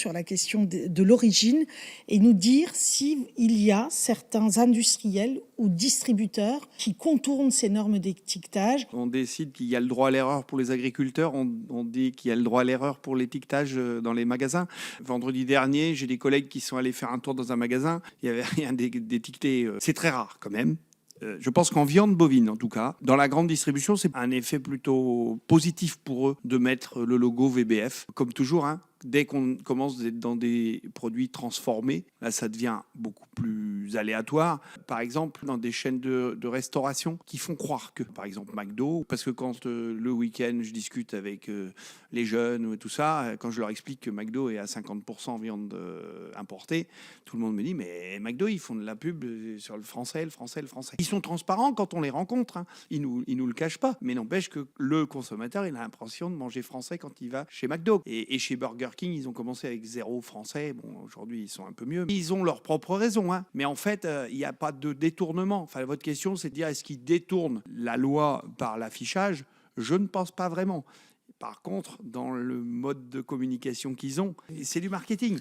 sur la question de l'origine et nous dire s'il y a certains industriels ou distributeurs qui contournent ces normes d'étiquetage. On décide qu'il y a le droit à l'erreur pour les agriculteurs, on dit qu'il y a le droit à l'erreur pour l'étiquetage dans les magasins. Vendredi dernier, j'ai des collègues qui sont allés faire un tour dans un magasin, il n'y avait rien d'étiqueté. C'est très rare quand même. Je pense qu'en viande bovine, en tout cas, dans la grande distribution, c'est un effet plutôt positif pour eux de mettre le logo VBF. Comme toujours, hein, dès qu'on commence dans des produits transformés, là, ça devient beaucoup plus aléatoire. Par exemple, dans des chaînes de restauration qui font croire que, par exemple, McDo, parce que quand le week-end, je discute avec les jeunes et tout ça, quand je leur explique que McDo est à 50% viande importée, tout le monde me dit, mais McDo, ils font de la pub sur le français, le français, le français. Ils sont transparents quand on les rencontre, hein. Ils nous le cachent pas. Mais n'empêche que le consommateur, il a l'impression de manger français quand il va chez McDo. Et chez Burger King, ils ont commencé avec 0 français. Bon, aujourd'hui, ils sont un peu mieux. Ils ont leurs propres raisons, hein. Mais en fait, il n'y a pas de détournement. Enfin, votre question, c'est de dire, est-ce qu'ils détournent la loi par l'affichage ? Je ne pense pas vraiment. Par contre, dans le mode de communication qu'ils ont, c'est du marketing.